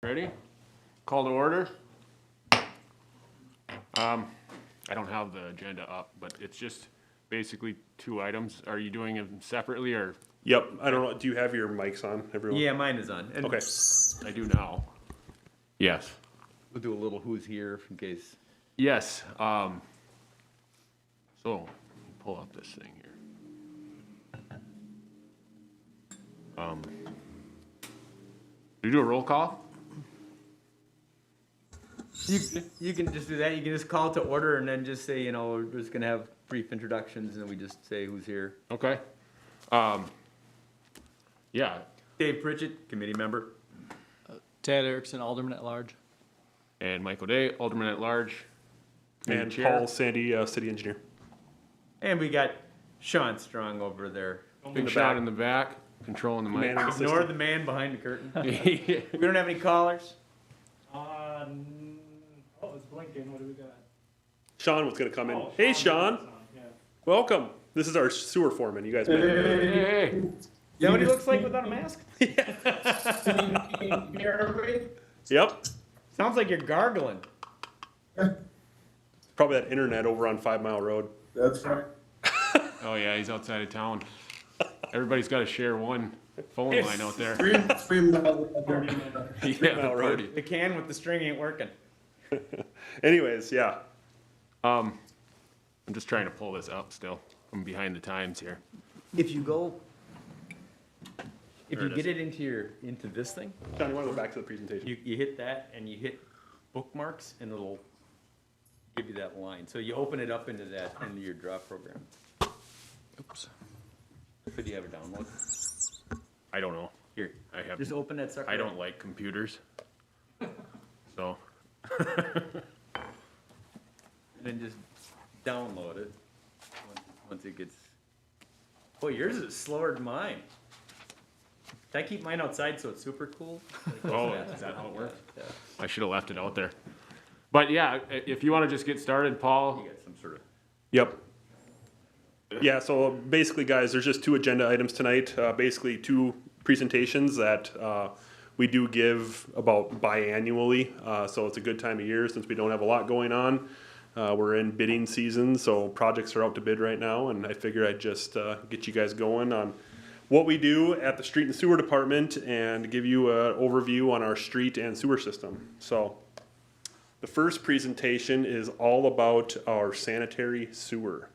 Ready? Call to order. I don't have the agenda up, but it's just basically two items. Are you doing them separately or? Yep. I don't know. Do you have your mics on, everyone? Yeah, mine is on. And Okay. I do now. Yes. we'll do a little who's here in case. Yes. So, let me pull up this thing here. Do you do a roll call? You can just do that. You can just call to order and then just say, you know, we're just gonna have brief introductions and then we just say who's here. Okay. Yeah, Dave Pritchett, committee member. Ted Erickson, Alderman at Large. and Michael Day, Alderman at Large. Committee And chair. Paul Sandy, city engineer. And we got Sean Strong over there. Big the shot back. in the back, controlling the mic. Man. Ignore the man behind the curtain. Yeah. We don't have any callers. Oh, it's blinking. What do we got? Sean was going to come in. Oh, Hey, Sean. Yeah. Welcome. This is our sewer foreman. You guys met him. Hey. Is that what he looks like without a mask? Yep. Sounds like you're gargling. Probably that internet over on 5 Mile Road. That's right. Oh yeah, he's outside of town. Everybody's got to share one phone line out there. Three miles. Yeah, Mile Road. party. The can with the string ain't working. Anyways, yeah. I'm just trying to pull this up still. I'm behind the times here. If you go, if There you it get it into this thing, Sean, you want to go back to the presentation? you hit that and you hit bookmarks and it'll give you that line. So you open it up into your draw program. Oops. So do you have it download? I don't know. Here, I have. just open that sucker. I don't like computers. So. And then just download it once it gets. Boy, yours is slower than mine. I keep mine outside so it's super cool. Oh, is that how it works? Yeah. I should have left it out there. But yeah, if you want to just get started, Paul. You got some sort of. Yep. Yeah, so basically, guys, there's just two agenda items tonight. Basically, two presentations that we do give about biannually. So it's a good time of year since we don't have a lot going on. We're in bidding season, so projects are out to bid right now, and I figure I'd just get you guys going on what we do at the street and sewer department and give you an overview on our street and sewer system. So the first presentation is all about our sanitary sewer.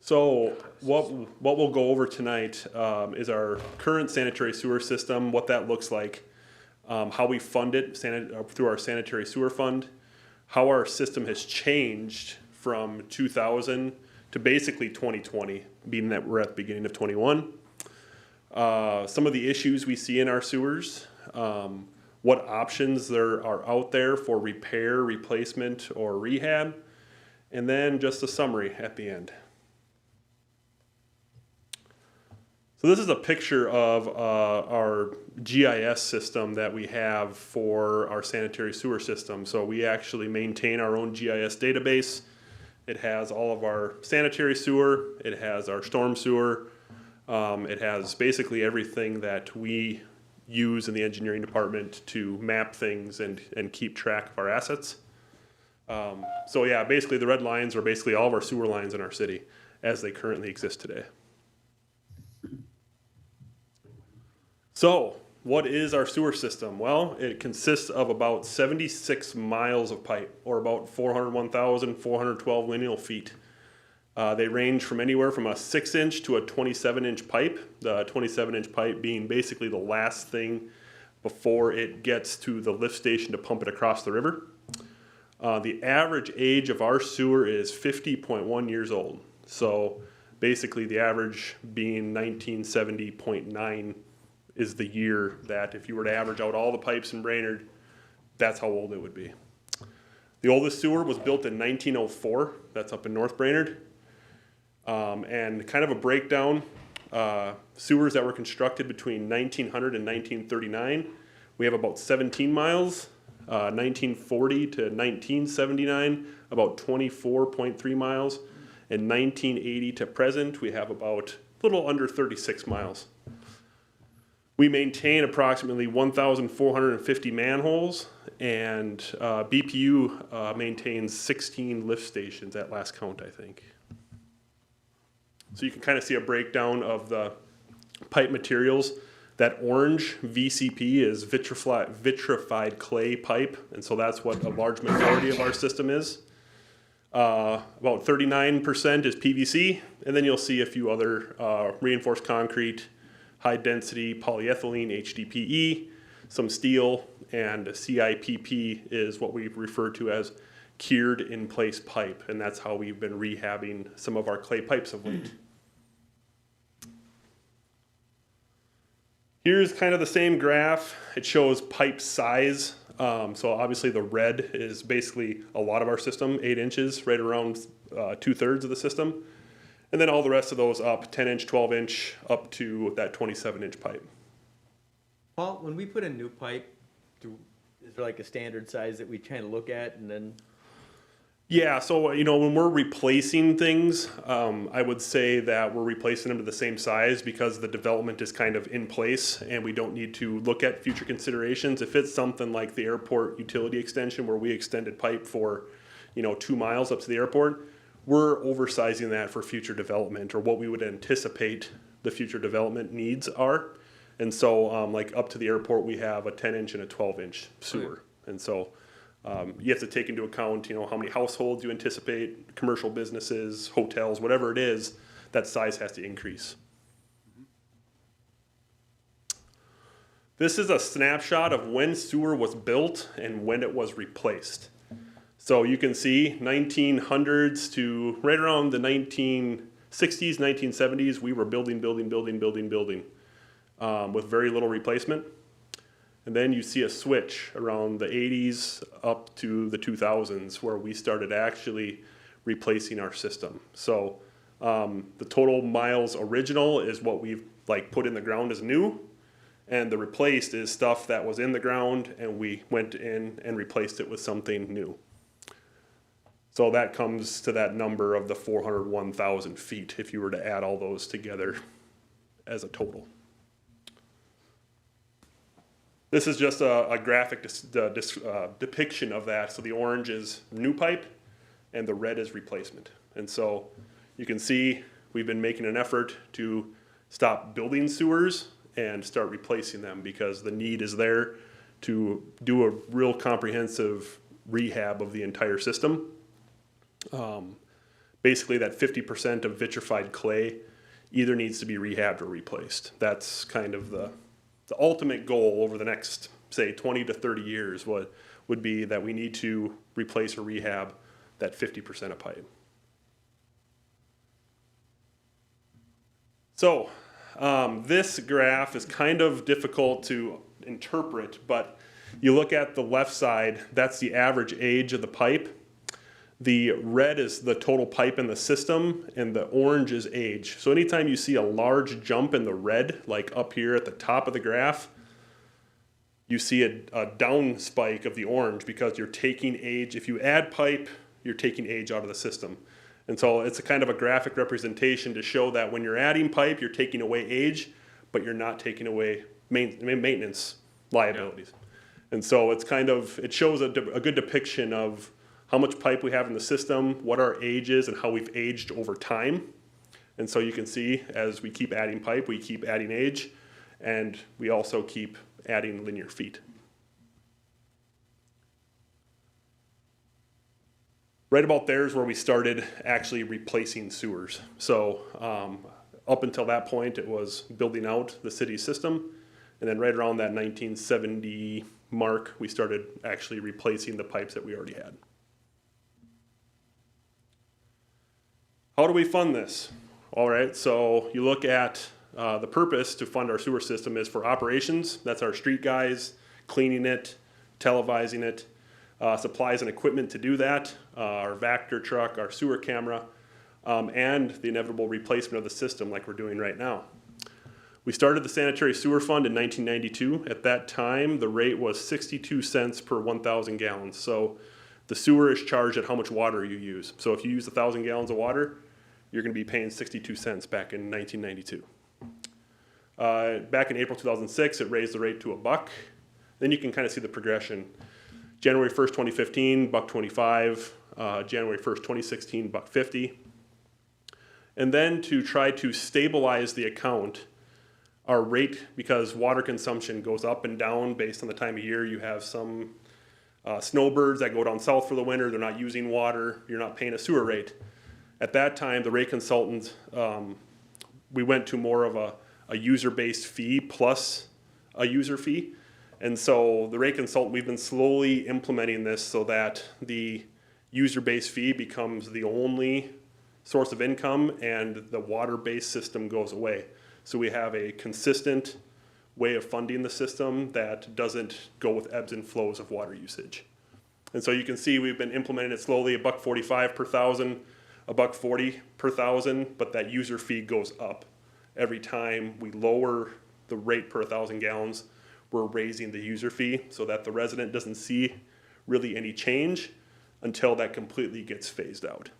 So what we'll go over tonight is our current sanitary sewer system, what that looks like, how we fund it through our sanitary sewer fund, how our system has changed from 2000 to basically 2020, being that we're at the beginning of 21. Some of the issues we see in our sewers, what options there are out there for repair, replacement, or rehab, and then just a summary at the end. So this is a picture of our GIS system that we have for our sanitary sewer system. So we actually maintain our own GIS database. It has all of our sanitary sewer, it has our storm sewer, it has basically everything that we use in the engineering department to map things and keep track of our assets. So yeah, basically the red lines are basically all of our sewer lines in our city as they currently exist today. So, what is our sewer system? Well, it consists of about 76 miles of pipe, or about 401,412 lineal feet. They range from anywhere from a 6-inch to a 27-inch pipe, the 27-inch pipe being basically the last thing before it gets to the lift station to pump it across the river. The average age of our sewer is 50.1 years old. So, basically the average being 1970.9 is the year that if you were to average out all the pipes in Brainerd, that's how old it would be. The oldest sewer was built in 1904. That's up in North Brainerd. And kind of a breakdown, sewers that were constructed between 1900 and 1939, we have about 17 miles. 1940 to 1979, about 24.3 miles. And 1980 to present, we have about a little under 36 miles. We maintain approximately 1,450 manholes, and BPU maintains 16 lift stations at last count, I think. So you can kind of see a breakdown of the pipe materials. That orange VCP is vitrified clay pipe, and so that's what a large majority of our system is. About 39% is PVC, and then you'll see a few other reinforced concrete, high density polyethylene, HDPE, some steel, and CIPP is what we refer to as cured in place pipe, and that's how we've been rehabbing some of our clay pipes of late. Here's kind of the same graph. It shows pipe size. So obviously the red is basically a lot of our system, 8 inches, right around 2/3 of the system. And then all the rest of those up, 10 inch, 12 inch, up to that 27 inch pipe. Paul, when we put a new pipe, is there like a standard size that we kind of look at and then? Yeah, so when we're replacing things, I would say that we're replacing them to the same size because the development is kind of in place and we don't need to look at future considerations. If it's something like the airport utility extension where we extended pipe for 2 miles up to the airport, we're oversizing that for future development or what we would anticipate the future development needs are. And so like up to the airport, we have a 10 inch and a 12 inch sewer. Okay. And so you have to take into account, how many households you anticipate, commercial businesses, hotels, whatever it is, that size has to increase. This is a snapshot of when sewer was built and when it was replaced. So you can see 1900s to right around the 1960s, 1970s, we were building with very little replacement. And then you see a switch around the 80s up to the 2000s where we started actually replacing our system. So the total miles original is what we've put in the ground as new, and the replaced is stuff that was in the ground and we went in and replaced it with something new. So that comes to that number of the 401,000 feet if you were to add all those together as a total. This is just a graphic depiction of that. So the orange is new pipe and the red is replacement. And so you can see we've been making an effort to stop building sewers and start replacing them because the need is there to do a real comprehensive rehab of the entire system. Basically that 50% of vitrified clay either needs to be rehabbed or replaced. That's kind of the ultimate goal over the next, say, 20 to 30 years would be that we need to replace or rehab that 50% of pipe. So this graph is kind of difficult to interpret, but you look at the left side, that's the average age of the pipe. The red is the total pipe in the system, and the orange is age. So anytime you see a large jump in the red, like up here at the top of the graph, you see a down spike of the orange because you're taking age. If you add pipe, you're taking age out of the system. And so it's a kind of a graphic representation to show that when you're adding pipe, you're taking away age, but you're not taking away maintenance liabilities. And so it's it shows a good depiction of how much pipe we have in the system, what our age is, and how we've aged over time. And so you can see as we keep adding pipe, we keep adding age, and we also keep adding linear feet. Right about there is where we started actually replacing sewers. So up until that point, it was building out the city system. And then right around that 1970 mark, we started actually replacing the pipes that we already had. How do we fund this? All right, so you look at the purpose to fund our sewer system is for operations. That's our street guys, cleaning it, televising it, supplies and equipment to do that, our Vector truck, our sewer camera, and the inevitable replacement of the system like we're doing right now. We started the sanitary sewer fund in 1992. At that time, the rate was 62 cents per 1,000 gallons. So the sewer is charged at how much water you use. So if you use 1,000 gallons of water, you're going to be paying 62 cents back in 1992. Back in April 2006, it raised the rate to $1. Then you can kind of see the progression. January 1st, 2015, $1.25. January 1st, 2016, $1.50. And then to try to stabilize the account, our rate, because water consumption goes up and down based on the time of year. You have some snowbirds that go down south for the winter. They're not using water. You're not paying a sewer rate. At that time, the rate consultant, we went to more of a user-based fee plus a user fee. And so the rate consultant, we've been slowly implementing this so that the user-based fee becomes the only source of income and the water-based system goes away. So we have a consistent way of funding the system that doesn't go with ebbs and flows of water usage. And so you can see we've been implementing it slowly, $1.45 per thousand, $1.40 per thousand, but that user fee goes up. Every time we lower the rate per 1,000 gallons, we're raising the user fee so that the resident doesn't see really any change until that completely gets phased out.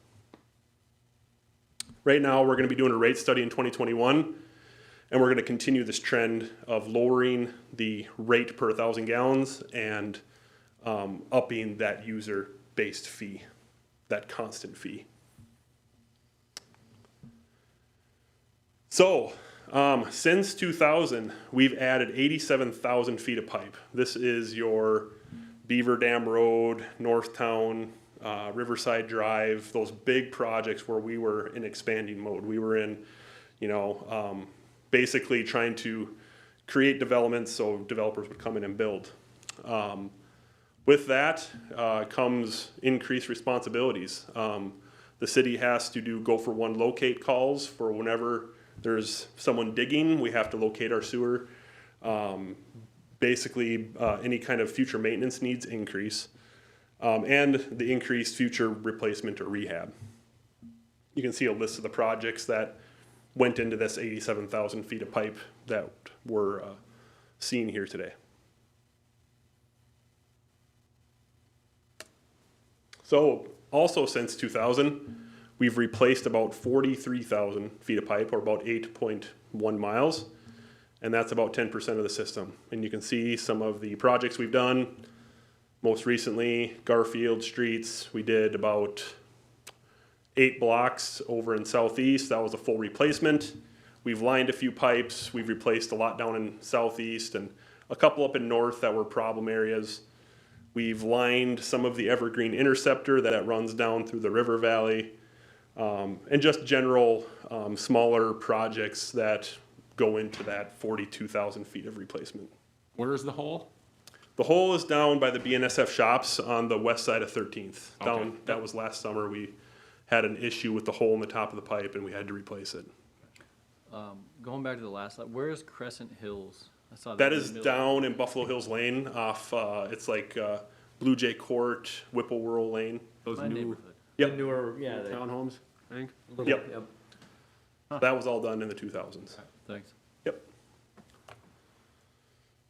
Right now, we're going to be doing a rate study in 2021, and we're going to continue this trend of lowering the rate per 1,000 gallons and upping that user-based fee, that constant fee. So, since 2000, we've added 87,000 feet of pipe. This is your Beaver Dam Road, Northtown, Riverside Drive, those big projects where we were in expanding mode. We were in, basically trying to create developments so developers would come in and build. With that comes increased responsibilities. The city has to do go for one locate calls for whenever there's someone digging, we have to locate our sewer. Basically, any kind of future maintenance needs increase. And the increased future replacement or rehab. You can see a list of the projects that went into this 87,000 feet of pipe that we're seeing here today. So also since 2000, we've replaced about 43,000 feet of pipe, or about 8.1 miles, and that's about 10% of the system. And you can see some of the projects we've done. Most recently, Garfield Streets, we did about 8 blocks over in Southeast. That was a full replacement. We've lined a few pipes. We've replaced a lot down in Southeast and a couple up in North that were problem areas. We've lined some of the Evergreen Interceptor that runs down through the river valley. And just general smaller projects that go into that 42,000 feet of replacement. Where is the hole? The hole is down by the BNSF shops on the west side of 13th. Okay. That was last summer. We had an issue with the hole in the top of the pipe and we had to replace it. Going back to the last slide, where is Crescent Hills? I saw That in is the middle. down in Buffalo Hills Lane off, it's like Blue Jay Court, Whipple Whirl Lane. Those My new neighborhood. Yep. The newer, yeah, the townhomes, I think? Yep. That was all done in the 2000s. Thanks. Yep.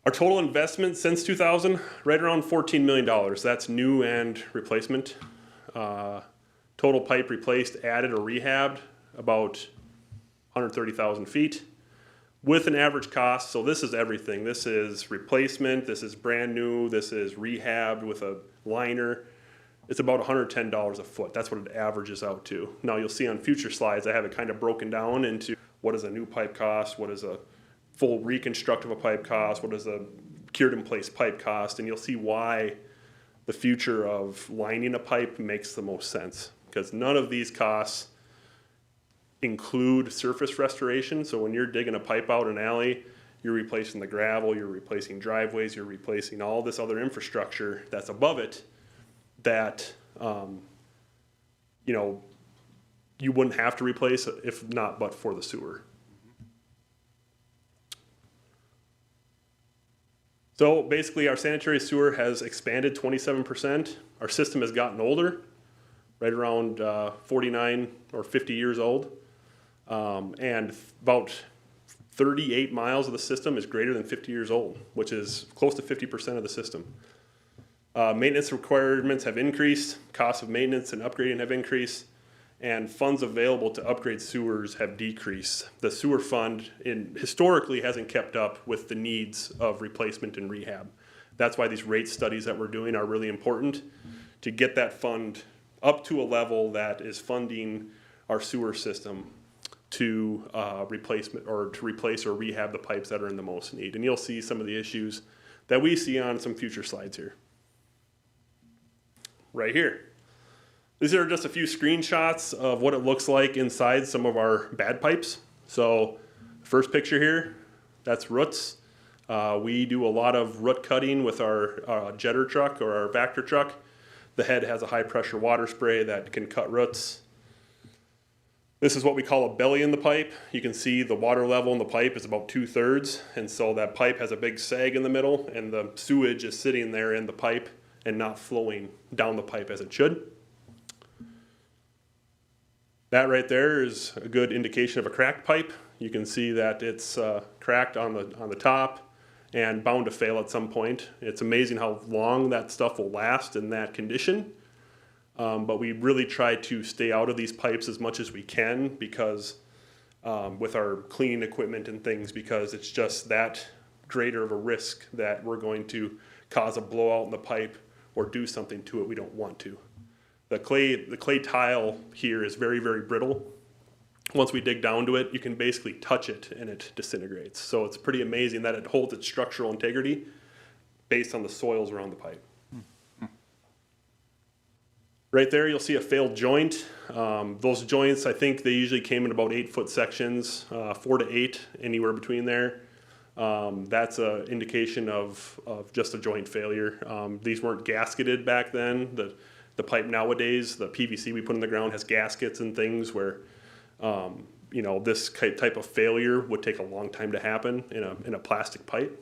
Our total investment since 2000, right around $14 million. That's new and replacement. Total pipe replaced, added, or rehabbed, about 130,000 feet. With an average cost, so this is everything. This is replacement, this is brand new, this is rehabbed with a liner. It's about $110 a foot. That's what it averages out to. Now you'll see on future slides, I have it kind of broken down into what does a new pipe cost, what does a full reconstruct of a pipe cost, what does a cured in place pipe cost, and you'll see why the future of lining a pipe makes the most sense. Because none of these costs include surface restoration. So when you're digging a pipe out an alley, you're replacing the gravel, you're replacing driveways, you're replacing all this other infrastructure that's above it that, you wouldn't have to replace if not but for the sewer. So basically our sanitary sewer has expanded 27%. Our system has gotten older, right around 49 or 50 years old. And about 38 miles of the system is greater than 50 years old, which is close to 50% of the system. Maintenance requirements have increased, costs of maintenance and upgrading have increased, and funds available to upgrade sewers have decreased. The sewer fund historically hasn't kept up with the needs of replacement and rehab. That's why these rate studies that we're doing are really important, to get that fund up to a level that is funding our sewer system to replacement, or to replace or rehab the pipes that are in the most need. And you'll see some of the issues that we see on some future slides here. Right here. These are just a few screenshots of what it looks like inside some of our bad pipes. So first picture here, that's roots. We do a lot of root cutting with our jetter truck or our Vector truck. The head has a high pressure water spray that can cut roots. This is what we call a belly in the pipe. You can see the water level in the pipe is about 2/3, and so that pipe has a big sag in the middle, and the sewage is sitting there in the pipe and not flowing down the pipe as it should. That right there is a good indication of a cracked pipe. You can see that it's cracked on the top and bound to fail at some point. It's amazing how long that stuff will last in that condition. But we really try to stay out of these pipes as much as we can, because with our cleaning equipment and things, because it's just that greater of a risk that we're going to cause a blowout in the pipe or do something to it we don't want to. The clay tile here is very, very brittle. Once we dig down to it, you can basically touch it and it disintegrates. So it's pretty amazing that it holds its structural integrity based on the soils around the pipe. Right there, you'll see a failed joint. Those joints, I think they usually came in about 8-foot sections, 4 to 8, anywhere between there. That's an indication of just a joint failure. These weren't gasketed back then. The pipe nowadays, the PVC we put in the ground has gaskets and things where, you know, this type of failure would take a long time to happen in a plastic pipe.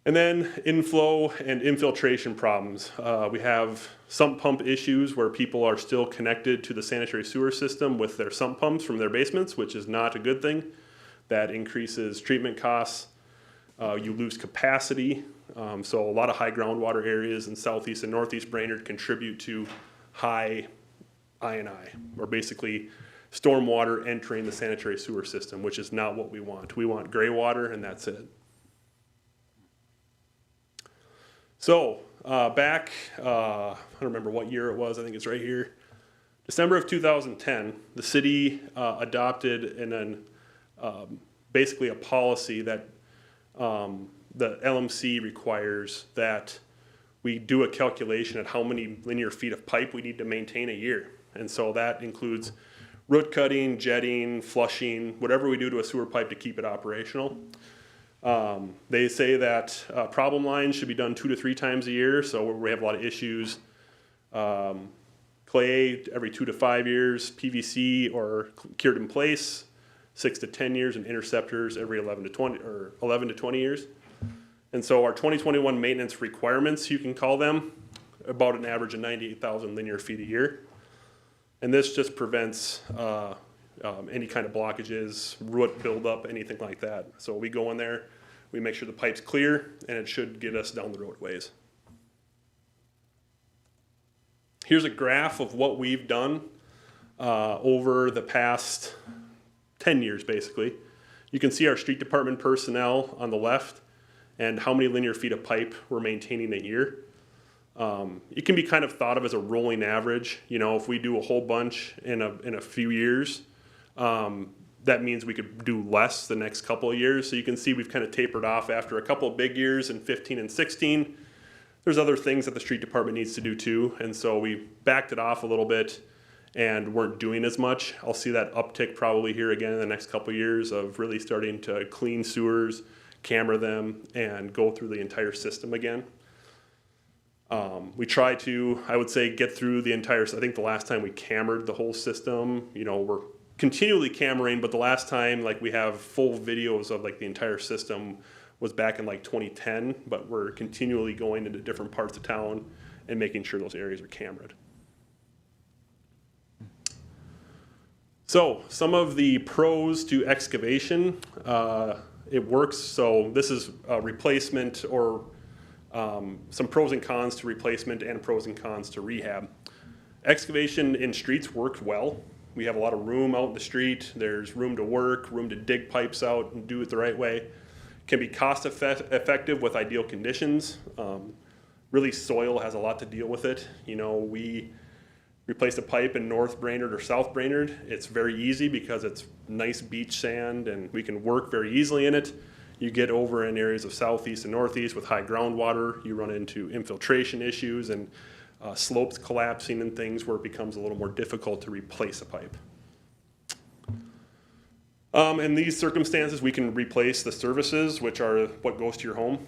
And then inflow and infiltration problems. We have sump pump issues where people are still connected to the sanitary sewer system with their sump pumps from their basements, which is not a good thing. That increases treatment costs. You lose capacity. So a lot of high groundwater areas in southeast and northeast Brainerd contribute to high I&I, or basically stormwater entering the sanitary sewer system, which is not what we want. We want gray water, and that's it. So back, I don't remember what year it was, I think it's right here. December of 2010, the city adopted basically a policy that the LMC requires that we do a calculation at how many linear feet of pipe we need to maintain a year. And so that includes root cutting, jetting, flushing, whatever we do to a sewer pipe to keep it operational. They say that problem lines should be done 2 to 3 times a year, so we have a lot of issues. Clay every 2 to 5 years, PVC or cured in place 6 to 10 years, and interceptors every 11 to 20 years. And so our 2021 maintenance requirements, you can call them, about an average of 98,000 linear feet a year. And this just prevents any kind of blockages, root buildup, anything like that. So we go in there, we make sure the pipe's clear, and it should get us down the roadways. Here's a graph of what we've done over the past 10 years, basically. You can see our street department personnel on the left and how many linear feet of pipe we're maintaining a year. It can be kind of thought of as a rolling average. You know, if we do a whole bunch in a few years, that means we could do less the next couple of years. So you can see we've kind of tapered off after a couple of big years in 15 and 16. There's other things that the street department needs to do too. And so we backed it off a little bit and weren't doing as much. I'll see that uptick probably here again in the next couple of years of really starting to clean sewers, camera them, and go through the entire system again. We try to, I would say, get through the entire, I think the last time we cambered the whole system, you know, we're continually cameraing, but the last time like we have full videos of like the entire system was back in like 2010, but we're continually going into different parts of town and making sure those areas are cameraed. So some of the pros to excavation, it works. So this is a replacement, or some pros and cons to replacement and pros and cons to rehab. Excavation in streets works well. We have a lot of room out in the street. There's room to work, room to dig pipes out and do it the right way. Can be cost effective with ideal conditions. Really, soil has a lot to deal with it. You know, we replaced a pipe in North Brainerd or South Brainerd. It's very easy because it's nice beach sand and we can work very easily in it. You get over in areas of southeast and northeast with high groundwater, you run into infiltration issues and slopes collapsing and things where it becomes a little more difficult to replace a pipe. In these circumstances, we can replace the services, which are what goes to your home.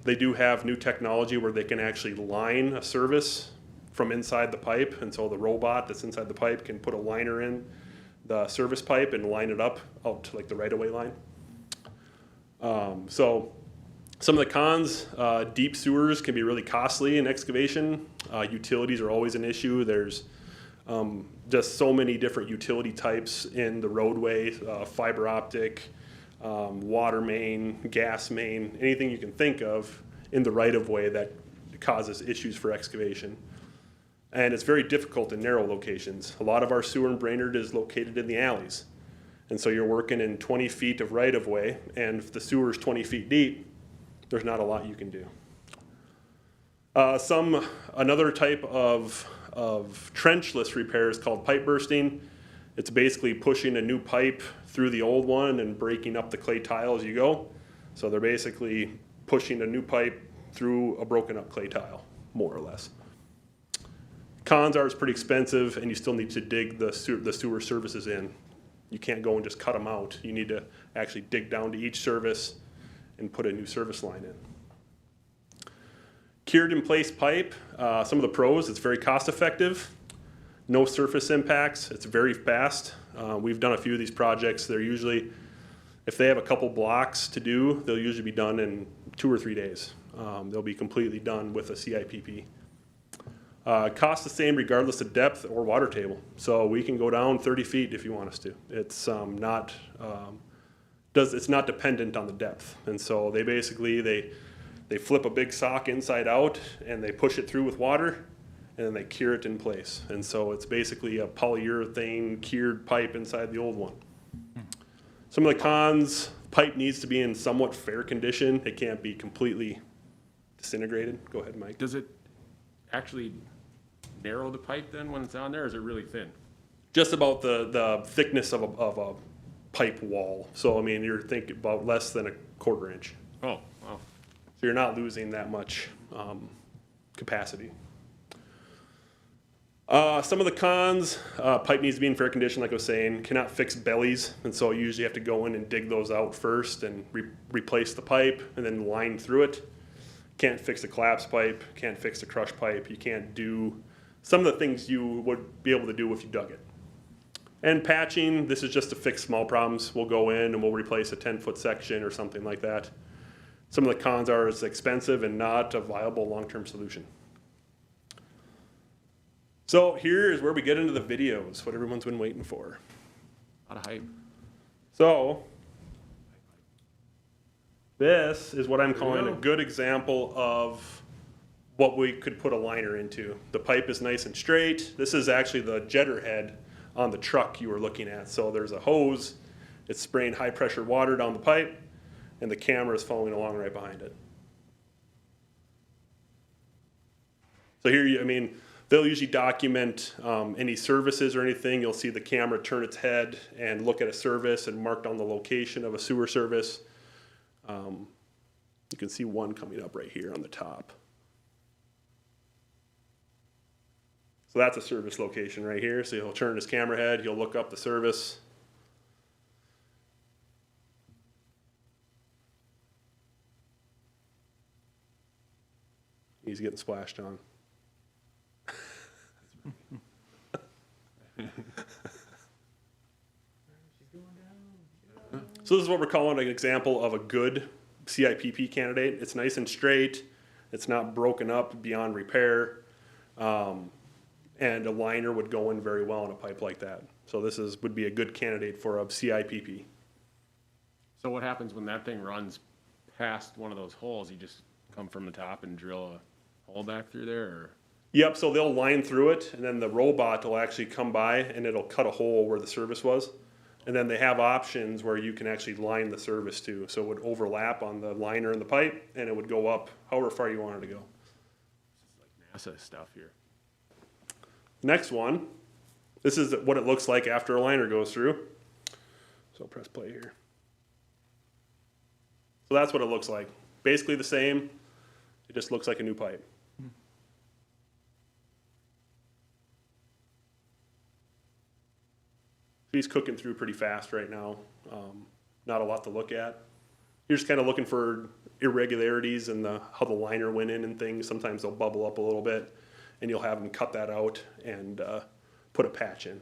They do have new technology where they can actually line a service from inside the pipe, and so the robot that's inside the pipe can put a liner in the service pipe and line it up out to like the right-of-way line. So some of the cons, deep sewers can be really costly in excavation. Utilities are always an issue. There's just so many different utility types in the roadway, fiber optic, water main, gas main, anything you can think of in the right-of-way that causes issues for excavation. And it's very difficult in narrow locations. A lot of our sewer in Brainerd is located in the alleys. And so you're working in 20 feet of right-of-way, and if the sewer is 20 feet deep, there's not a lot you can do. Another type of trenchless repair is called pipe bursting. It's basically pushing a new pipe through the old one and breaking up the clay tile as you go. So they're basically pushing a new pipe through a broken up clay tile, more or less. Cons are it's pretty expensive and you still need to dig the sewer services in. You can't go and just cut them out. You need to actually dig down to each service and put a new service line in. Cured in place pipe, some of the pros, it's very cost effective. No surface impacts, it's very fast. We've done a few of these projects. They're usually, if they have a couple blocks to do, they'll usually be done in 2 or 3 days. They'll be completely done with a CIPP. Cost the same regardless of depth or water table. So we can go down 30 feet if you want us to. It's it's not dependent on the depth. And so they basically, they flip a big sock inside out and they push it through with water and then they cure it in place. And so it's basically a polyurethane cured pipe inside the old one. Some of the cons, pipe needs to be in somewhat fair condition. It can't be completely disintegrated. Go ahead, Mike. Does it actually narrow the pipe then when it's on there, or is it really thin? Just about the thickness of a pipe wall. So, I mean, you're thinking about less than a 1/4 inch. Oh, wow. So you're not losing that much capacity. Some of the cons, pipe needs to be in fair condition, like I was saying, cannot fix bellies, and so you usually have to go in and dig those out first and replace the pipe and then line through it. Can't fix a collapse pipe, can't fix a crush pipe, you can't do some of the things you would be able to do if you dug it. And patching, this is just to fix small problems. We'll go in and we'll replace a 10-foot section or something like that. Some of the cons are it's expensive and not a viable long-term solution. So here is where we get into the videos, what everyone's been waiting for. A lot of hype. So this is what I'm calling a good example of what we could put a liner into. The pipe is nice and straight. This is actually the jetter head on the truck you were looking at. So there's a hose, it's spraying high pressure water down the pipe, and the camera is following along right behind it. So here, I mean, they'll usually document any services or anything. You'll see the camera turn its head and look at a service and mark down the location of a sewer service. You can see one coming up right here on the top. So that's a service location right here. So he'll turn his camera head, he'll look up the service. He's getting splashed on. So this is what we're calling an example of a good CIPP candidate. It's nice and straight. It's not broken up beyond repair. And a liner would go in very well in a pipe like that. So this would be a good candidate for a CIPP. So what happens when that thing runs past one of those holes? You just come from the top and drill a hole back through there, or? Yep, so they'll line through it, and then the robot will actually come by and it'll cut a hole where the service was. And then they have options where you can actually line the service to. So it would overlap on the liner in the pipe, and it would go up however far you wanted to go. NASA stuff here. Next one, this is what it looks like after a liner goes through. So I'll press play here. So that's what it looks like. Basically the same, it just looks like a new pipe. He's cooking through pretty fast right now. Not a lot to look at. You're just kind of looking for irregularities in how the liner went in and things. Sometimes they'll bubble up a little bit, and you'll have them cut that out and put a patch in.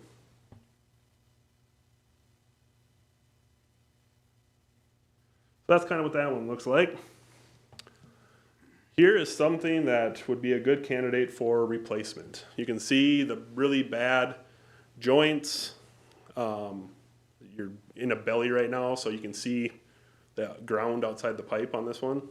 So that's kind of what that one looks like. Here is something that would be a good candidate for replacement. You can see the really bad joints. You're in a belly right now, so you can see the ground outside the pipe on this one.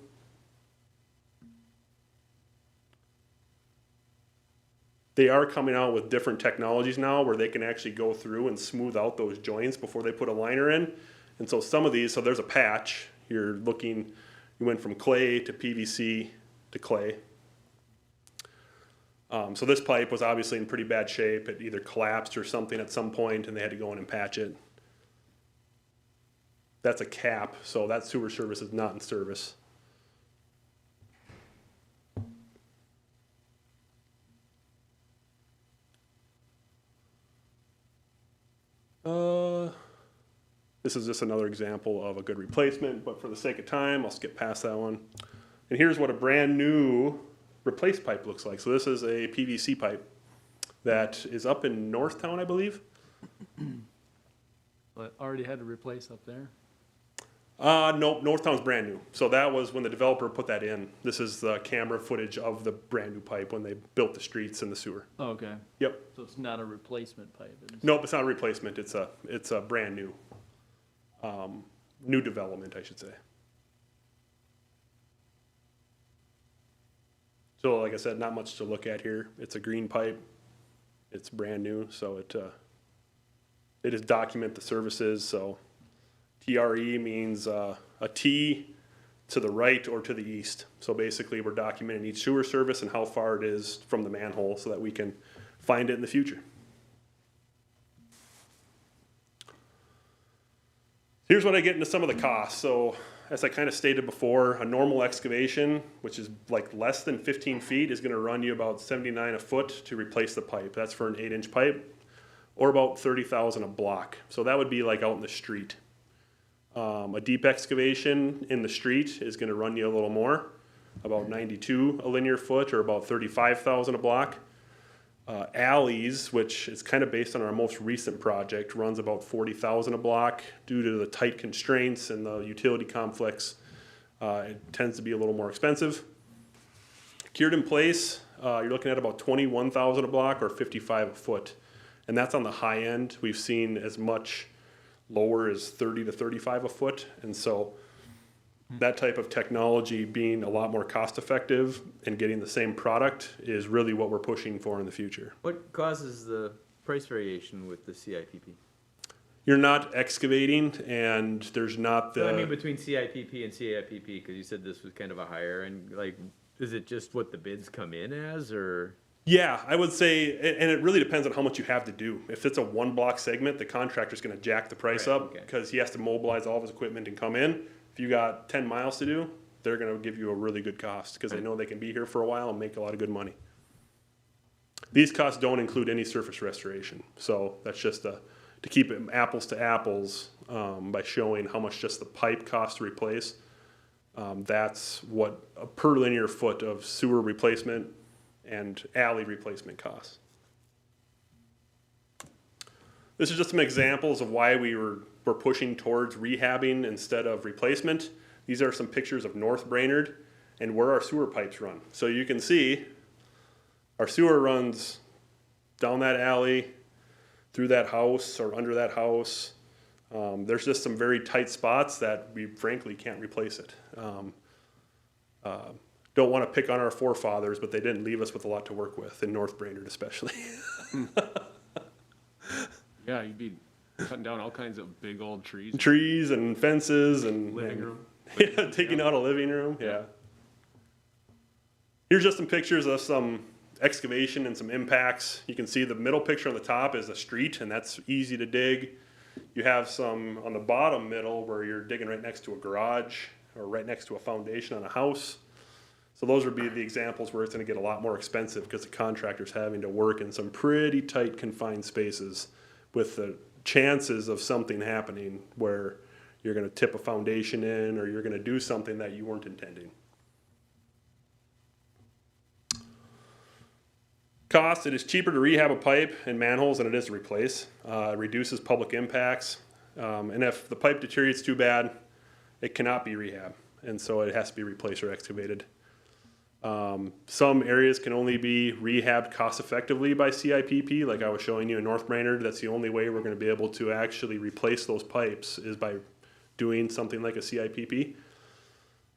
They are coming out with different technologies now where they can actually go through and smooth out those joints before they put a liner in. And so some of these, so there's a patch. You're looking, you went from clay to PVC to clay. So this pipe was obviously in pretty bad shape. It either collapsed or something at some point, and they had to go in and patch it. That's a cap, so that sewer service is not in service. This is just another example of a good replacement, but for the sake of time, I'll skip past that one. And here's what a brand new replaced pipe looks like. So this is a PVC pipe that is up in Northtown, I believe. But already had to replace up there. No, Northtown's brand new. So that was when the developer put that in. This is the camera footage of the brand new pipe when they built the streets and the sewer. Oh, okay. Yep. So it's not a replacement pipe. It's- Nope, it's not a replacement. It's a brand new, new development, I should say. So like I said, not much to look at here. It's a green pipe. It's brand new, so they just document the services. So TRE means a T to the right or to the east. So basically we're documenting each sewer service and how far it is from the manhole so that we can find it in the future. Here's what I get into some of the costs. So as I kind of stated before, a normal excavation, which is like less than 15 feet, is going to run you about $79 a foot to replace the pipe. That's for an 8-inch pipe, or about $30,000 a block. So that would be like out in the street. A deep excavation in the street is going to run you a little more, about 92 a linear foot, or about $35,000 a block. Alleys, which is kind of based on our most recent project, runs about $40,000 a block due to the tight constraints and the utility conflicts. It tends to be a little more expensive. Cured in place, you're looking at about $21,000 a block or $55 a foot, and that's on the high end. We've seen as much lower as $30 to $35 a foot, and so that type of technology being a lot more cost effective and getting the same product is really what we're pushing for in the future. What causes the price variation with the CIPP? You're not excavating and there's not So I mean the, between CIPP and CIPP, because you said this was kind of a higher, and like, is it just what the bids come in as, or? yeah, I would say, and it really depends on how much you have to do. If it's a 1 block segment, the contractor's gonna jack the price Right, up okay. because he has to mobilize all of his equipment and come in. If you got 10 miles to do, they're gonna give you a really good cost because they know they can be here for a while and make a lot of good money. These costs don't include any surface restoration. So that's just to keep it apples to apples by showing how much just the pipe costs to replace. That's what a per linear foot of sewer replacement and alley replacement costs. This is just some examples of why we're pushing towards rehabbing instead of replacement. These are some pictures of North Brainerd and where our sewer pipes run. So you can see our sewer runs down that alley, through that house or under that house. There's just some very tight spots that we frankly can't replace it. don't want to pick on our forefathers, but they didn't leave us with a lot to work with, in North Brainerd especially. Yeah, you'd be cutting down all kinds of big old trees. Trees and fences and Living room. Yeah, taking out a living room. Yeah. Here's just some pictures of some excavation and some impacts. You can see the middle picture on the top is a street, and that's easy to dig. You have some on the bottom middle where you're digging right next to a garage or right next to a foundation on a house. So those would be the examples where it's going to get a lot more expensive because the contractor's having to work in some pretty tight confined spaces with the chances of something happening where you're going to tip a foundation in or you're going to do something that you weren't intending. Cost, it is cheaper to rehab a pipe and manholes than it is to replace. It reduces public impacts. And if the pipe deteriorates too bad, it cannot be rehab. And so it has to be replaced or excavated. Some areas can only be rehabbed cost effectively by CIPP, like I was showing you in North Brainerd. That's the only way we're going to be able to actually replace those pipes is by doing something like a CIPP.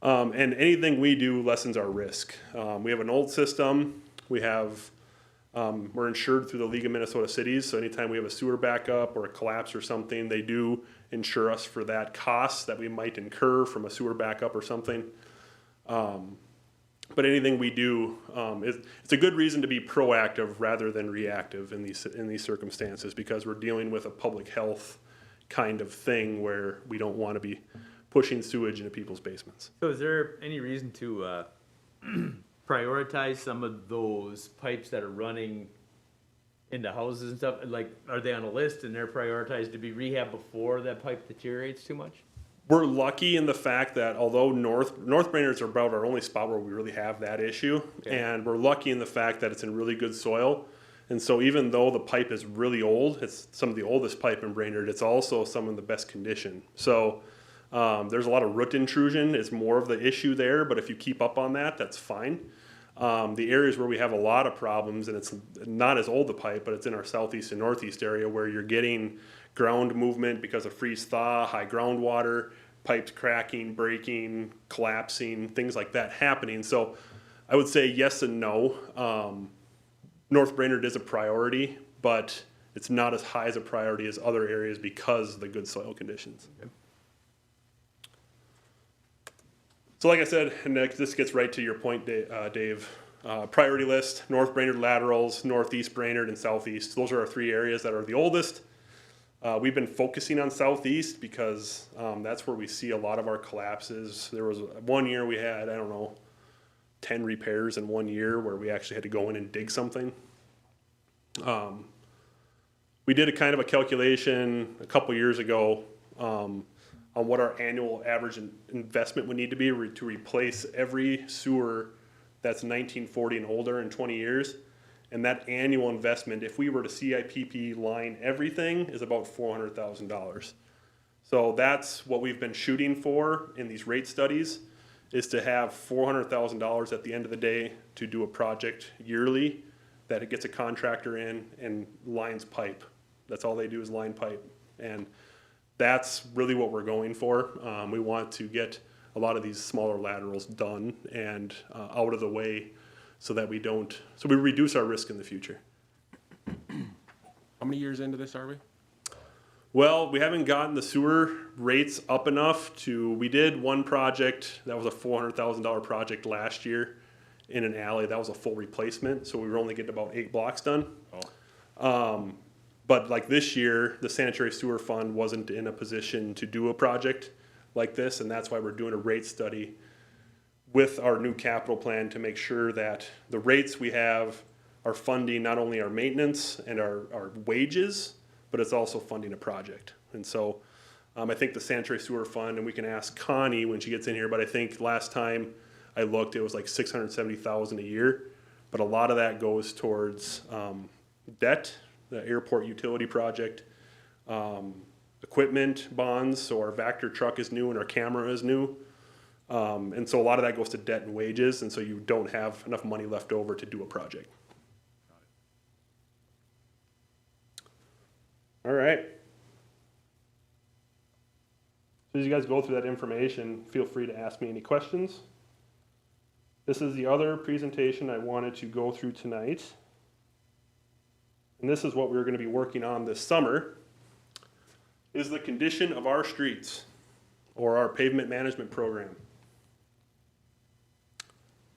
And anything we do lessens our risk. We have an old system. We're insured through the League of Minnesota Cities, so anytime we have a sewer backup or a collapse or something, they do insure us for that cost that we might incur from a sewer backup or something. But anything we do, it's a good reason to be proactive rather than reactive in these circumstances because we're dealing with a public health kind of thing where we don't want to be pushing sewage into people's basements. So is there any reason to prioritize some of those pipes that are running into houses and stuff? Like, are they on a list and they're prioritized to be rehabbed before that pipe deteriorates too much? We're lucky in the fact that although North Brainerd's are about our only spot where we really have that issue, Okay. and we're lucky in the fact that it's in really good soil. And so even though the pipe is really old, it's some of the oldest pipe in Brainerd, it's also some of the best condition. So there's a lot of root intrusion is more of the issue there, but if you keep up on that, that's fine. The areas where we have a lot of problems, and it's not as old the pipe, but it's in our southeast and northeast area where you're getting ground movement because of freeze-thaw, high groundwater, pipes cracking, breaking, collapsing, things like that happening. So I would say yes and no. North Brainerd is a priority, but it's not as high as a priority as other areas because of the good soil conditions. Okay. So like I said, and this gets right to your point, Dave, priority list, North Brainerd laterals, Northeast Brainerd, and Southeast. Those are our three areas that are the oldest. We've been focusing on Southeast because that's where we see a lot of our collapses. There was one year we had, 10 repairs in 1 year where we actually had to go in and dig something. We did a kind of a calculation a couple years ago on what our annual average investment would need to be to replace every sewer that's 1940 and older in 20 years. And that annual investment, if we were to CIPP line everything, is about $400,000. So that's what we've been shooting for in these rate studies, is to have $400,000 at the end of the day to do a project yearly that it gets a contractor in and lines pipe. That's all they do is line pipe. And that's really what we're going for. We want to get a lot of these smaller laterals done and out of the way so that we reduce our risk in the future. How many years into this are we? Well, we haven't gotten the sewer rates up enough we did one project, that was a $400,000 project last year in an alley. That was a full replacement, so we were only getting about 8 blocks done. But like this year, the sanitary sewer fund wasn't in a position to do a project like this, and that's why we're doing a rate study with our new capital plan to make sure that the rates we have are funding not only our maintenance and our wages, but it's also funding a project. And so I think the sanitary sewer fund, and we can ask Connie when she gets in here, but I think last time I looked, it was like $670,000 a year. But a lot of that goes towards debt, the airport utility project, equipment bonds. So our Vector truck is new and our camera is new. And so a lot of that goes to debt and wages, and so you don't have enough money left over to do a project. All right. So as you guys go through that information, feel free to ask me any questions. This is the other presentation I wanted to go through tonight. And this is what we're going to be working on this summer, is the condition of our streets, or our pavement management program.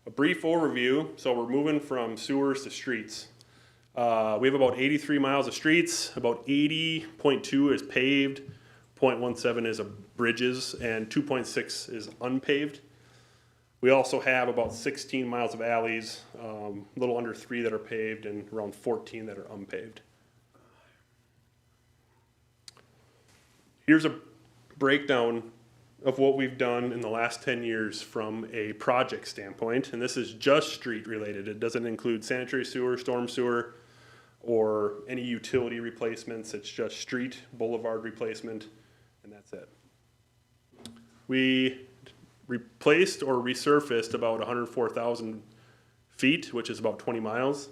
A brief overview, so we're moving from sewers to streets. We have about 83 miles of streets, about 80.2 is paved, 0.17 is bridges, and 2.6 is unpaved. We also have about 16 miles of alleys, a little under 3 that are paved, and around 14 that are unpaved. Here's a breakdown of what we've done in the last 10 years from a project standpoint, and this is just street related. It doesn't include sanitary sewer, storm sewer, or any utility replacements. It's just street, boulevard replacement, and that's it. We replaced or resurfaced about 104,000 feet, which is about 20 miles.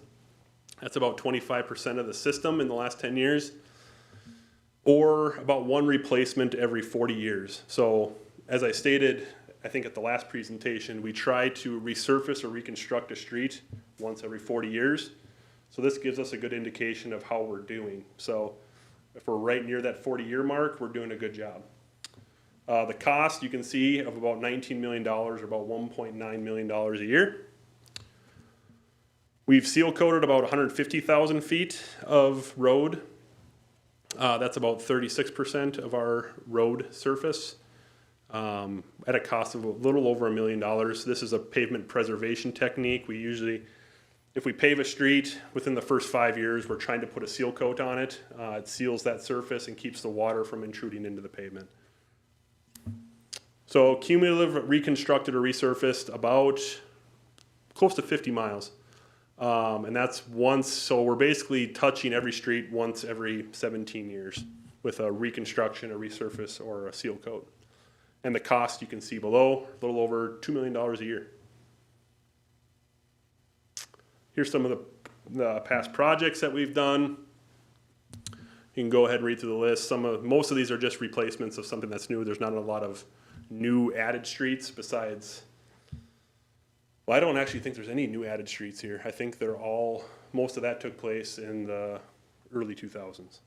That's about 25% of the system in the last 10 years, or about one replacement every 40 years. So as I stated, I think at the last presentation, we try to resurface or reconstruct a street once every 40 years. So this gives us a good indication of how we're doing. So if we're right near that 40-year mark, we're doing a good job. The cost you can see of about $19 million, or about $1.9 million a year. We've seal coated about 150,000 feet of road. That's about 36% of our road surface, at a cost of a little over $1 million. This is a pavement preservation technique. We usually, if we pave a street within the first 5 years, we're trying to put a seal coat on it. It seals that surface and keeps the water from intruding into the pavement. So cumulative reconstructed or resurfaced about close to 50 miles. And that's once, so we're basically touching every street once every 17 years with a reconstruction, a resurface, or a seal coat. And the cost you can see below, a little over $2 million a year. Here's some of the past projects that we've done. You can go ahead and read through the list. Most of these are just replacements of something that's new. There's not a lot of new added streets besides, well, I don't actually think there's any new added streets here. I think they're all, most of that took place in the early 2000s.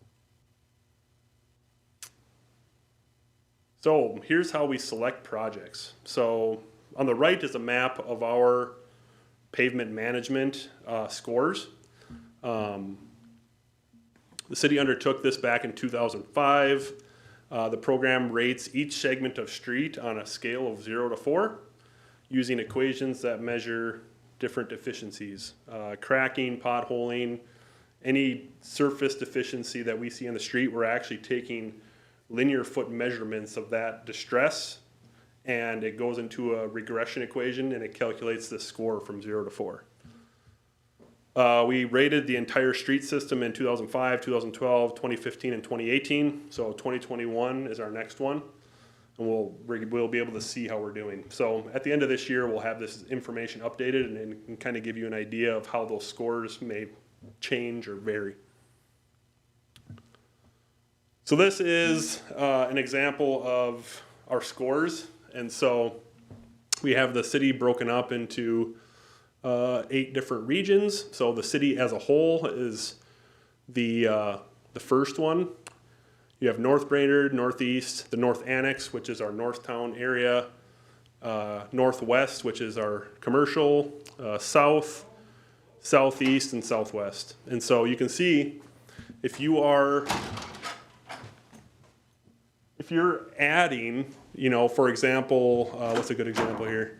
So here's how we select projects. So on the right is a map of our pavement management scores. The city undertook this back in 2005. The program rates each segment of street on a scale of 0 to 4 using equations that measure different efficiencies. Cracking, potholing, any surface deficiency that we see on the street, we're actually taking linear foot measurements of that distress, and it goes into a regression equation and it calculates the score from 0 to 4. We rated the entire street system in 2005, 2012, 2015, and 2018. So 2021 is our next one, and we'll be able to see how we're doing. So at the end of this year, we'll have this information updated and kind of give you an idea of how those scores may change or vary. So this is an example of our scores, and so we have the city broken up into 8 different regions. So the city as a whole is the first one. You have North Brainerd, Northeast, the North Annex, which is our Northtown area, Northwest, which is our commercial, South, Southeast, and Southwest. And so you can see if you're adding, for example, what's a good example here?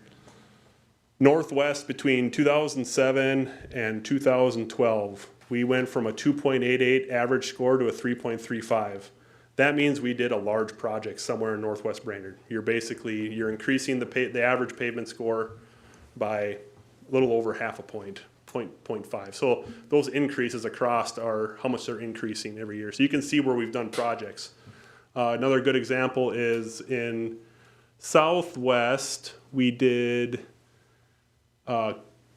Northwest between 2007 and 2012, we went from a 2.88 average score to a 3.35. That means we did a large project somewhere in Northwest Brainerd. You're increasing the average pavement score by a little over half a point, 0.5. So those increases across are how much they're increasing every year. So you can see where we've done projects. Another good example is in Southwest, we did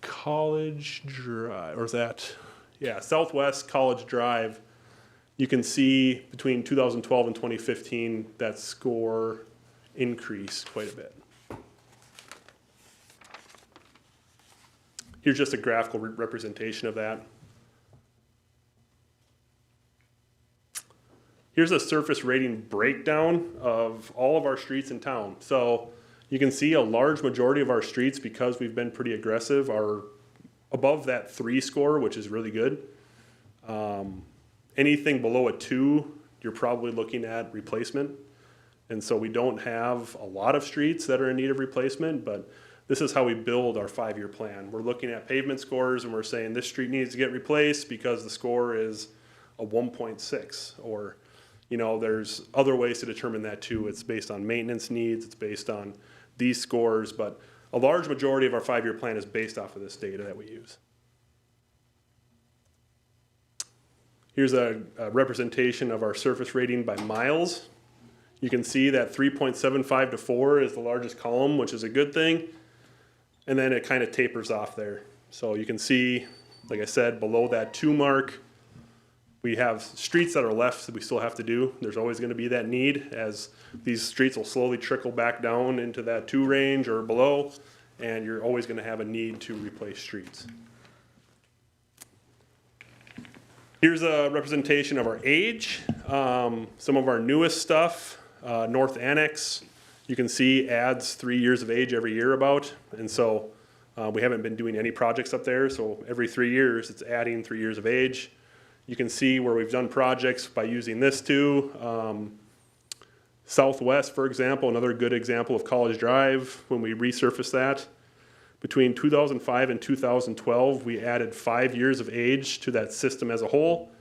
College Drive, or is that, yeah, Southwest College Drive. You can see between 2012 and 2015, that score increased quite a bit. Here's just a graphical representation of that. Here's a surface rating breakdown of all of our streets in town. So you can see a large majority of our streets, because we've been pretty aggressive, are above that 3 score, which is really good. Anything below a 2, you're probably looking at replacement. And so we don't have a lot of streets that are in need of replacement, but this is how we build our 5-year plan. We're looking at pavement scores and we're saying this street needs to get replaced because the score is a 1.6, or you know, there's other ways to determine that too. It's based on maintenance needs, it's based on these scores, but a large majority of our 5-year plan is based off of this data that we use. Here's a representation of our surface rating by miles. You can see that 3.75 to 4 is the largest column, which is a good thing. And then it kind of tapers off there. So you can see, like I said, below that 2 mark, we have streets that are left that we still have to do. There's always going to be that need, as these streets will slowly trickle back down into that 2 range or below, and you're always going to have a need to replace streets. Here's a representation of our age. Some of our newest stuff, North Annex, you can see adds 3 years of age every year about, and so we haven't been doing any projects up there, so every 3 years it's adding 3 years of age. You can see where we've done projects by using this too. Southwest, for example, another good example of College Drive, when we resurfaced that. Between 2005 and 2012, we added 5 years of age to that system as a whole.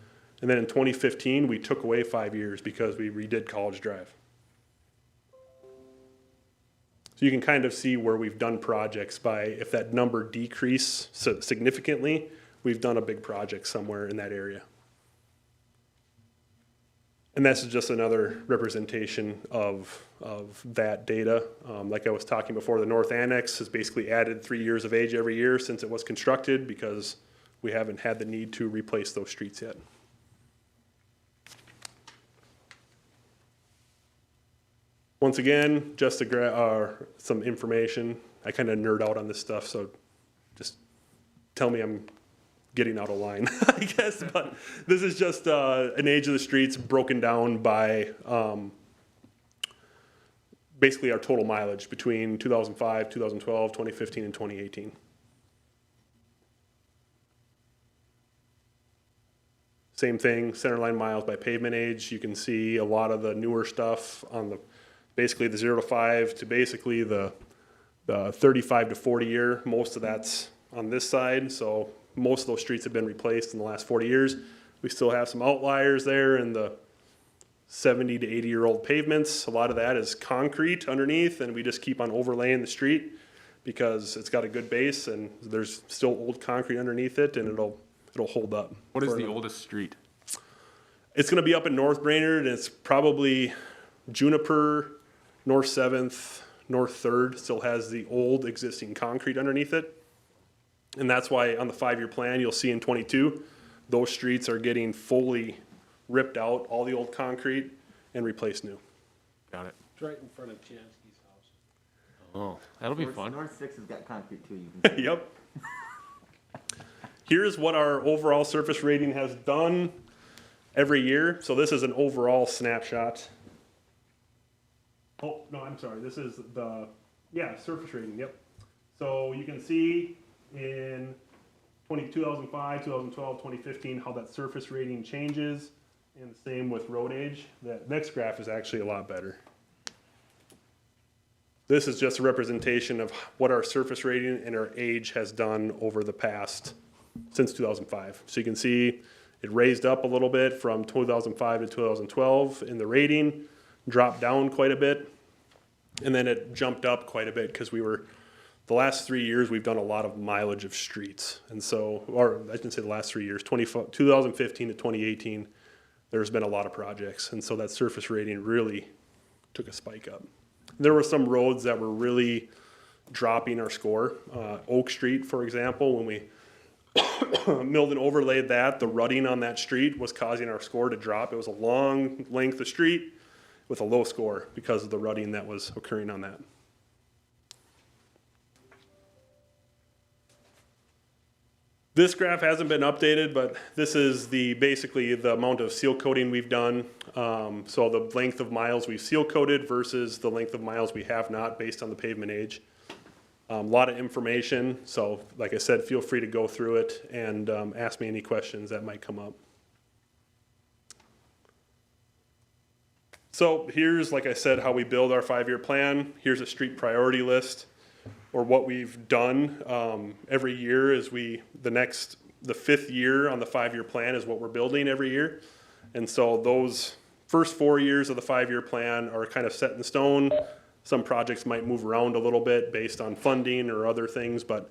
And then in 2015, we took away 5 years because we redid College Drive. So you can kind of see where we've done projects by, if that number decreases significantly, we've done a big project somewhere in that area. And that's just another representation of that data. Like I was talking before, the North Annex has basically added 3 years of age every year since it was constructed, because we haven't had the need to replace those streets yet. Once again, just some information. I kind of nerd out on this stuff, so just tell me I'm getting out of line, I guess. But this is just an age of the streets broken down by basically our total mileage between 2005, 2012, 2015, and 2018. Same thing, centerline miles by pavement age. You can see a lot of the newer stuff on the basically the 0 to 5 to basically the 35 to 40 year. Most of that's on this side, so most of those streets have been replaced in the last 40 years. We still have some outliers there in the 70 to 80-year-old pavements. A lot of that is concrete underneath, and we just keep on overlaying the street because it's got a good base, and there's still old concrete underneath it, and it'll hold up. What is the oldest street? It's going to be up in North Brainerd, and it's probably Juniper, North 7th, North 3rd still has the old existing concrete underneath it. And that's why on the 5-year plan, you'll see in 22, those streets are getting fully ripped out, all the old concrete, and replaced new. Got it. It's right in front of Chansky's house. Oh, that'll be fun. North 6 has got concrete too. You can Yep. Here's what our overall surface rating has done every year. So this is an overall snapshot. Oh, no, I'm sorry. This is the, surface rating, yep. So you can see in 2005, 2012, 2015, how that surface rating changes, and the same with road age. That next graph is actually a lot better. This is just a representation of what our surface rating and our age has done over the past, since 2005. So you can see it raised up a little bit from 2005 to 2012 in the rating, dropped down quite a bit, and then it jumped up quite a bit because the last 3 years, we've done a lot of mileage of streets. And so, or I shouldn't say the last 3 years, 2015 to 2018, there's been a lot of projects. And so that surface rating really took a spike up. There were some roads that were really dropping our score. Oak Street, for example, when we milled and overlaid that, the rutting on that street was causing our score to drop. It was a long length of street with a low score because of the rutting that was occurring on that. This graph hasn't been updated, but this is basically the amount of seal coating we've done. So the length of miles we've seal coated versus the length of miles we have not based on the pavement age. A lot of information, so like I said, feel free to go through it and ask me any questions that might come up. So here's, like I said, how we build our 5-year plan. Here's a street priority list, or what we've done every year is the 5th year on the 5-year plan is what we're building every year. And so those first 4 years of the 5-year plan are kind of set in stone. Some projects might move around a little bit based on funding or other things, but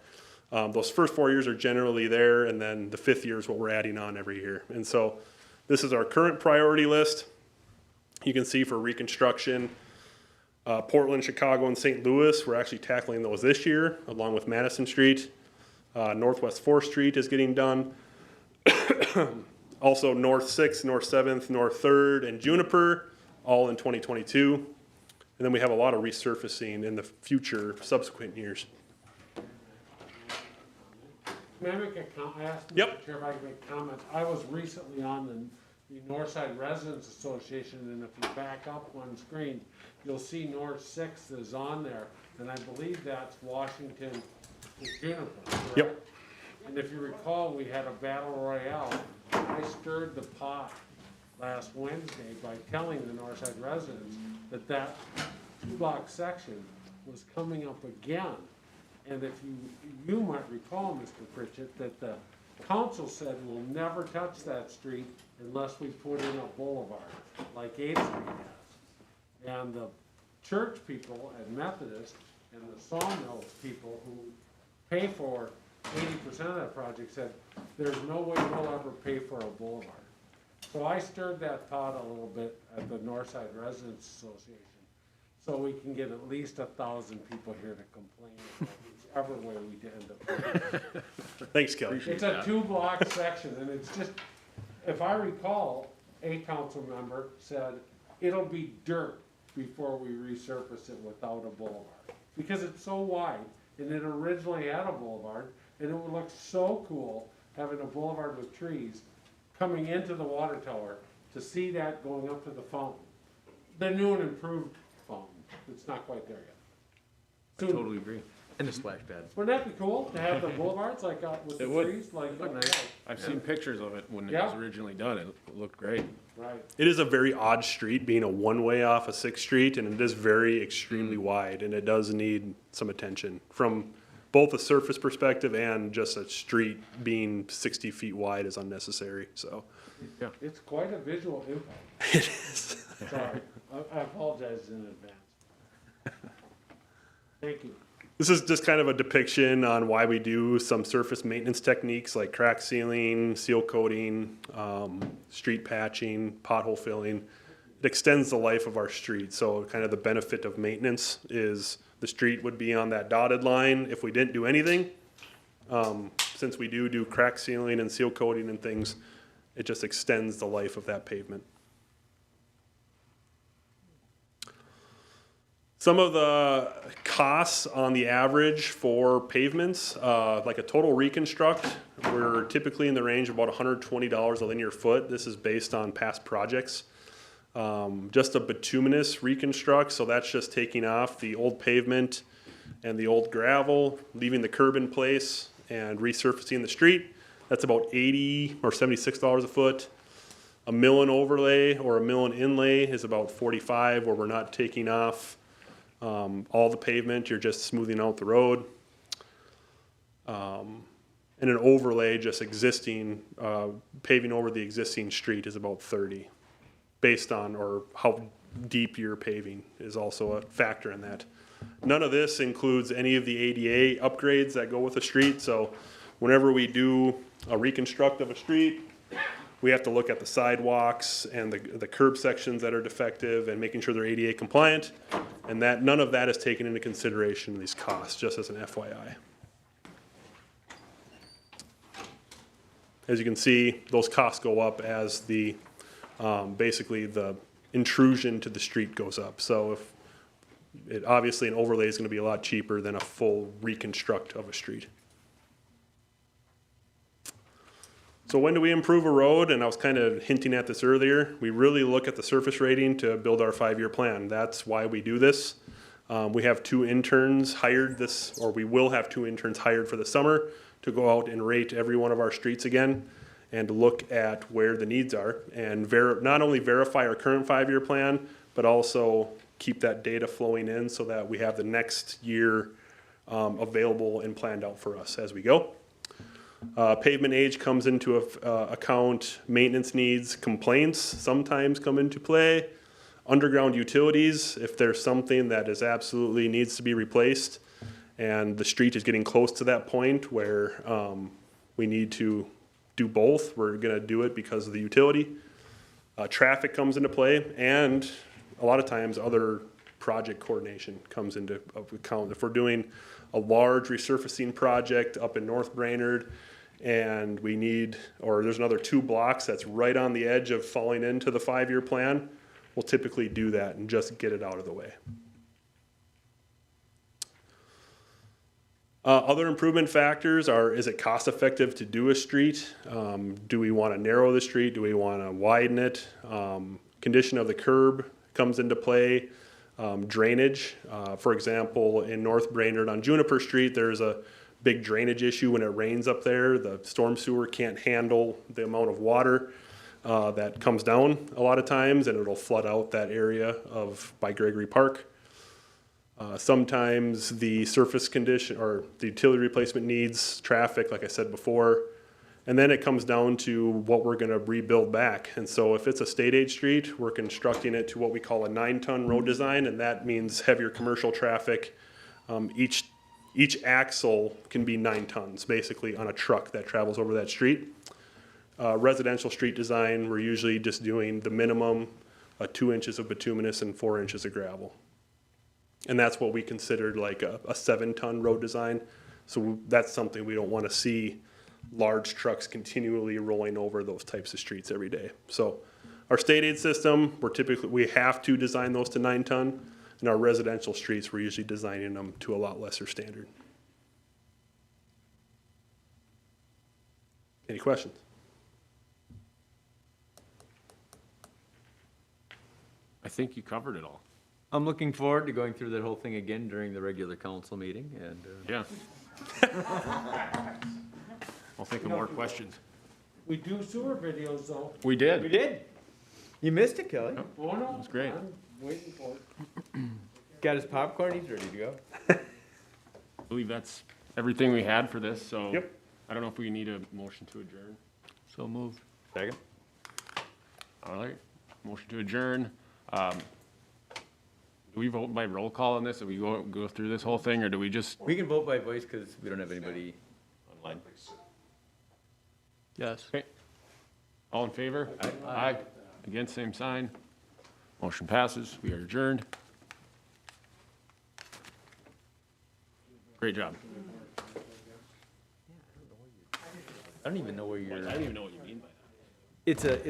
those first 4 years are generally there, and then the 5th year is what we're adding on every year. And so this is our current priority list. You can see for reconstruction, Portland, Chicago, and St. Louis, we're actually tackling those this year, along with Madison Street. Northwest 4th Street is getting done. Also North 6th, North 7th, North 3rd, and Juniper, all in 2022. And then we have a lot of resurfacing in the future, subsequent years. May I make a comment? I asked Yep. Mr. Chair if I could make comments. I was recently on the Northside Residents Association, and if you back up one screen, you'll see North 6th is on there, and I believe that's Washington and Juniper, correct? Yep. And if you recall, we had a battle royale. I stirred the pot last Wednesday by telling the Northside residents that 2-block section was coming up again. And if you might recall, Mr. Pritchett, that the council said we'll never touch that street unless we put in a boulevard, like 8th Street has. And the church people at Methodist and the sawmill people who pay for 80% of that project said, there's no way we'll ever pay for a boulevard. So I stirred that pot a little bit at the Northside Residents Association, so we can get at least 1,000 people here to complain about whichever way we end up. Thanks, Kelly. It's a 2-block section, and it's just, if I recall, a council member said, it'll be dirt before we resurface it without a boulevard. Because it's so wide, and it originally had a boulevard, and it would look so cool having a boulevard with trees coming into the water tower to see that going up to the fountain. The new and improved fountain, it's not quite there yet. I Soon. totally agree. And the splash pad. Wouldn't that be cool to have the boulevards like with the It would. trees, like? Look nice. I've seen pictures of it when it Yeah. was originally done. It looked great. Right. It is a very odd street, being a one-way off of 6th Street, and it is very extremely wide, and it does need some attention from both a surface perspective and just a street being 60 feet wide is unnecessary, so. It's quite a visual impact. It is. Sorry, I apologize in advance. Thank you. This is just kind of a depiction on why we do some surface maintenance techniques like crack sealing, seal coating, street patching, pothole filling. It extends the life of our street, so kind of the benefit of maintenance is the street would be on that dotted line if we didn't do anything. Since we do crack sealing and seal coating and things, it just extends the life of that pavement. Some of the costs on the average for pavements, like a total reconstruct, we're typically in the range of about $120 a linear foot. This is based on past projects. Just a bituminous reconstruct, so that's just taking off the old pavement and the old gravel, leaving the curb in place and resurfacing the street. That's about $80 or $76 a foot. A mill and overlay or a mill and inlay is about $45, where we're not taking off all the pavement, you're just smoothing out the road. And an overlay, just existing, paving over the existing street, is about 30, based on, or how deep you're paving is also a factor in that. None of this includes any of the ADA upgrades that go with the street, so whenever we do a reconstruct of a street, we have to look at the sidewalks and the curb sections that are defective and making sure they're ADA compliant, and that none of that is taken into consideration in these costs, just as an FYI. As you can see, those costs go up as the basically the intrusion to the street goes up. So if obviously an overlay is going to be a lot cheaper than a full reconstruct of a street. So when do we improve a road? And I was kind of hinting at this earlier. We really look at the surface rating to build our 5-year plan. That's why we do this. We have 2 interns hired this, or we will have 2 interns hired for the summer to go out and rate every one of our streets again and look at where the needs are and not only verify our current 5-year plan, but also keep that data flowing in so that we have the next year available and planned out for us as we go. Pavement age comes into account, maintenance needs, complaints sometimes come into play, underground utilities, if there's something that is absolutely needs to be replaced and the street is getting close to that point where we need to do both, we're gonna do it because of the utility. Traffic comes into play, and a lot of times other project coordination comes into account. If we're doing a large resurfacing project up in North Brainerd and we need, or there's another 2 blocks that's right on the edge of falling into the 5-year plan, we'll typically do that and just get it out of the way. Other improvement factors are, is it cost effective to do a street? Do we want to narrow the street? Do we want to widen it? Condition of the curb comes into play. Drainage, for example, in North Brainerd on Juniper Street, there's a big drainage issue when it rains up there. The storm sewer can't handle the amount of water that comes down a lot of times, and it'll flood out that area by Gregory Park. Sometimes the surface condition or the utility replacement needs traffic, like I said before. And then it comes down to what we're gonna rebuild back. And so if it's a state aid street, we're constructing it to what we call a 9-ton road design, and that means heavier commercial traffic. Each axle can be 9 tons, basically, on a truck that travels over that street. Residential street design, we're usually just doing the minimum, 2 inches of bituminous and 4 inches of gravel. And that's what we considered like a 7-ton road design. So that's something we don't want to see large trucks continually rolling over those types of streets every day. So our state aid system, we have to design those to 9-ton. And our residential streets, we're usually designing them to a lot lesser standard. Any questions? I think you covered it all. I'm looking forward to going through that whole thing again during the regular council meeting, and Yeah. I'll think of more questions. We do sewer videos though. We we did. did. You missed it, Kelly. Oh, no. That's great. I'm waiting for it. Got his popcorn. He's ready to go. I believe that's everything we had for this, so. Yep. I don't know if we need a motion to adjourn. So moved. Second. All right, motion to adjourn. Do we vote by roll call on this? Do we go through this whole thing, or do we just? We can vote by voice because we don't have anybody online. Yes. Okay. All in favor? Aye. Against, same sign. Motion passes. We are adjourned. Great job. I don't even know where you're. I don't even know what you mean by that. It's a